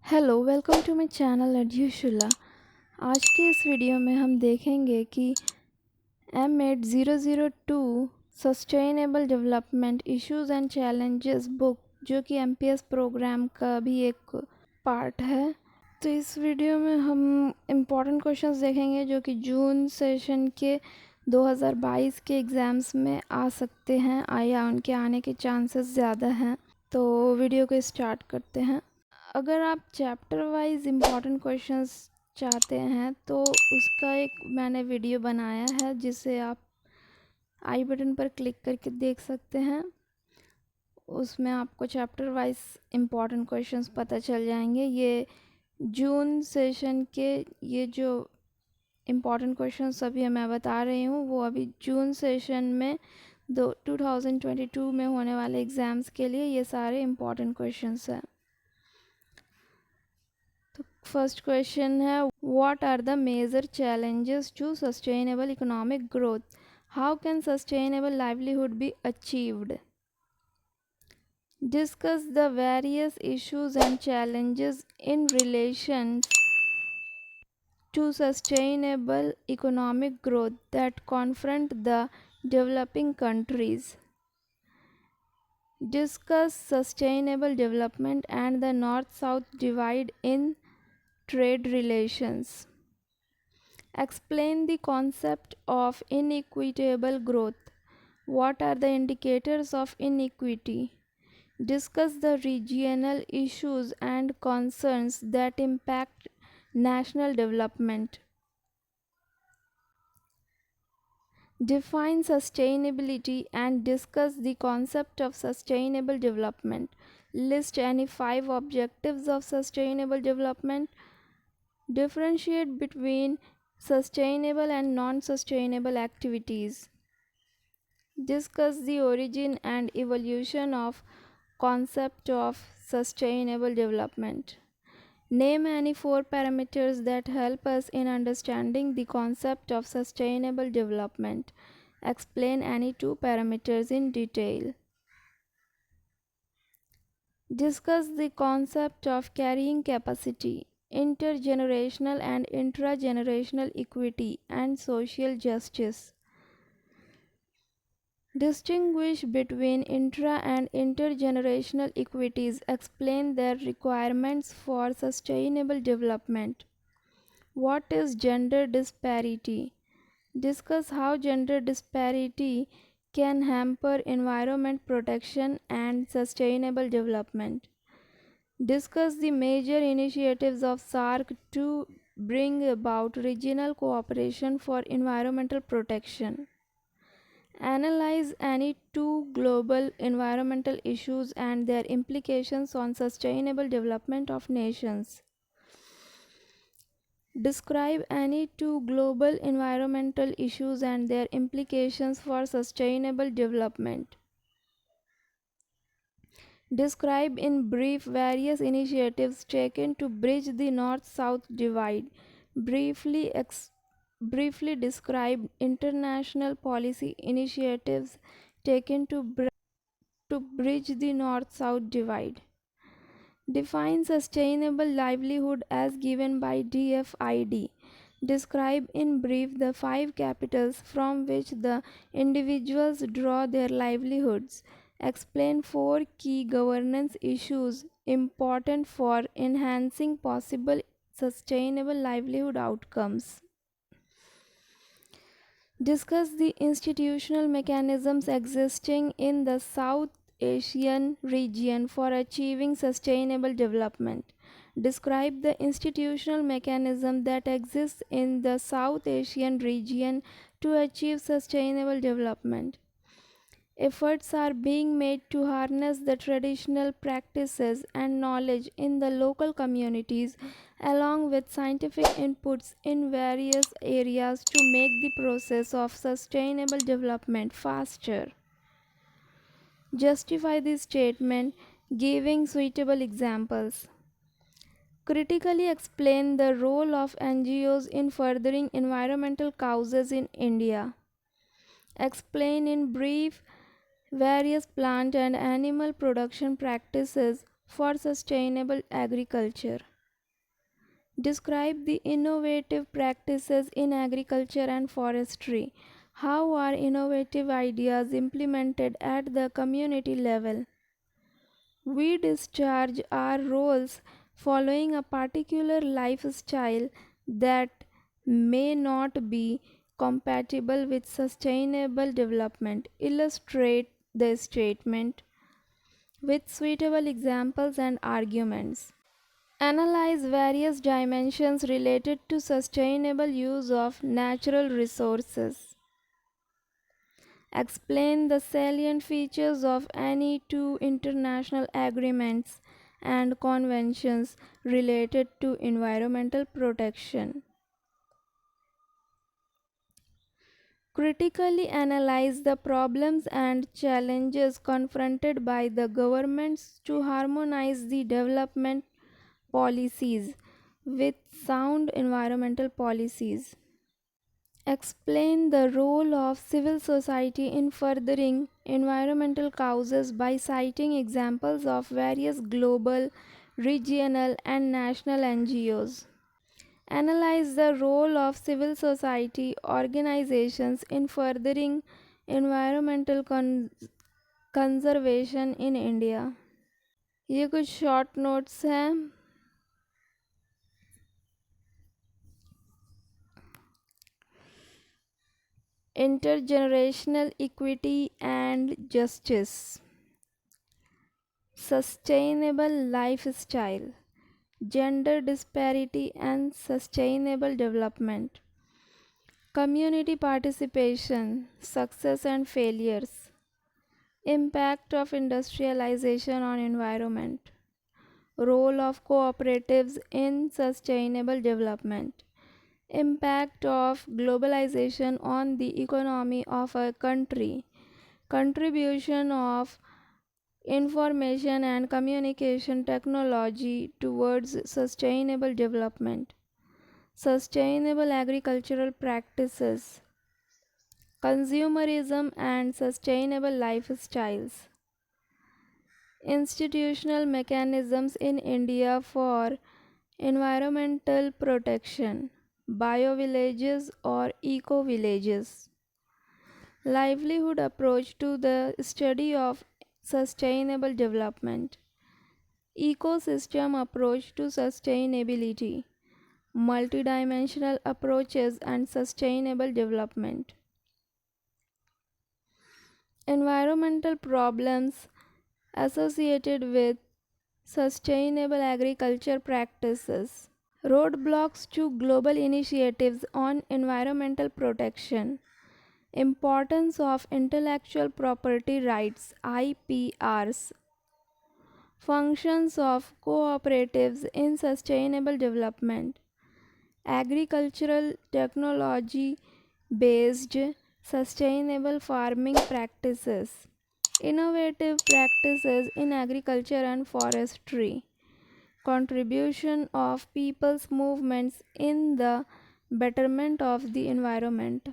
Hello welcome to my channel एड्यूशुला। आज के इस वीडियो में हम देखेंगे कि MED-002 sustainable development issues and challenges book, जो कि MPS प्रोग्राम का भी एक पार्ट है। तो इस वीडियो में हम इम्पॉर्टेंट क्वेश्चंस देखेंगे जो कि जून सेशन के 2022 के एग्ज़ाम्स में आ सकते हैं या उनके आने के चांसेस ज़्यादा हैं। तो वीडियो को स्टार्ट करते हैं। अगर आप चैप्टर वाइज इम्पॉर्टेंट क्वेश्चंस चाहते हैं तो उसका एक मैंने वीडियो बनाया है जिसे आप आई बटन पर क्लिक करके देख सकते हैं। उसमें आपको चैप्टर वाइज इम्पॉर्टेंट क्वेश्चंस पता चल जाएंगे। ये जून सेशन के ये जो इम्पॉर्टेंट क्वेश्चंस अभी मैं बता रही हूँ वो अभी जून सेशन में 2022 में होने वाले एग्ज़ाम्स के लिए ये सारे इम्पॉर्टेंट क्वेश्चंस हैं। तो फर्स्ट क्वेश्चन है, what are the major challenges to sustainable economic growth? How can sustainable livelihood be achieved? Discuss the various issues and challenges in relation to sustainable economic growth that confront the developing countries. Discuss sustainable development and the North-South divide in trade relations. Explain the concept of inequitable growth. What are the indicators of inequity? Discuss the regional issues and concerns that impact national development. Define sustainability and discuss the concept of sustainable development. List any 5 objectives of sustainable development. Differentiate between sustainable and non-sustainable activities. Discuss the origin and evolution of concept of sustainable development. Name any 4 parameters that help us in understanding the concept of sustainable development. Explain any 2 parameters in detail. Discuss the concept of carrying capacity, intergenerational and intragenerational equity, and social justice. Distinguish between intra and intergenerational equities. Explain their requirements for sustainable development. What is gender disparity? Discuss how gender disparity can hamper environment protection and sustainable development. Discuss the major initiatives of SARC to bring about regional cooperation for environmental protection. Analyze any 2 global environmental issues and their implications on sustainable development of nations. Describe any 2 global environmental issues and their implications for sustainable development. Describe in brief various initiatives taken to bridge the North-South divide. Briefly describe international policy initiatives taken to bridge the North-South divide. Define sustainable livelihood as given by DFID. Describe in brief the 5 capitals from which the individuals draw their livelihoods. Explain 4 key governance issues important for enhancing possible sustainable livelihood outcomes. Discuss the institutional mechanisms existing in the South Asian region for achieving sustainable development. Describe the institutional mechanism that exists in the South Asian region to achieve sustainable development. Efforts are being made to harness the traditional practices and knowledge in the local communities along with scientific inputs in various areas to make the process of sustainable development faster. Justify this statement, giving suitable examples. Critically explain the role of NGOs in furthering environmental causes in India. Explain in brief various plant and animal production practices for sustainable agriculture. Describe the innovative practices in agriculture and forestry. How are innovative ideas implemented at the community level? We discharge our roles following a particular lifestyle that may not be compatible with sustainable development. Illustrate the statement with suitable examples and arguments. Analyze various dimensions related to sustainable use of natural resources. Explain the salient features of any two international agreements and conventions related to environmental protection. Critically analyze the problems and challenges confronted by the governments to harmonize the development policies with sound environmental policies. Explain the role of civil society in furthering environmental causes by citing examples of various global, regional, and national NGOs. Analyze the role of civil society organizations in furthering environmental conservation in India. ये कुछ short notes हैं. Intergenerational equity and justice. Sustainable lifestyle. Gender disparity and sustainable development. Community participation, success and failures. Impact of industrialization on environment. Role of cooperatives in sustainable development. Impact of globalization on the economy of a country. Contribution of information and communication technology towards sustainable development. Sustainable agricultural practices. Consumerism and sustainable lifestyles. Institutional mechanisms in India for environmental protection. Bio-villages or eco-villages. Livelihood approach to the study of sustainable development. Ecosystem approach to sustainability. Multidimensional approaches and sustainable development. Environmental problems associated with sustainable agriculture practices. Roadblocks to global initiatives on environmental protection. Importance of intellectual property rights (IPRs). Functions of cooperatives in sustainable development. Agricultural technology based sustainable farming practices. Innovative practices in agriculture and forestry. Contribution of people's movements in the betterment of the environment.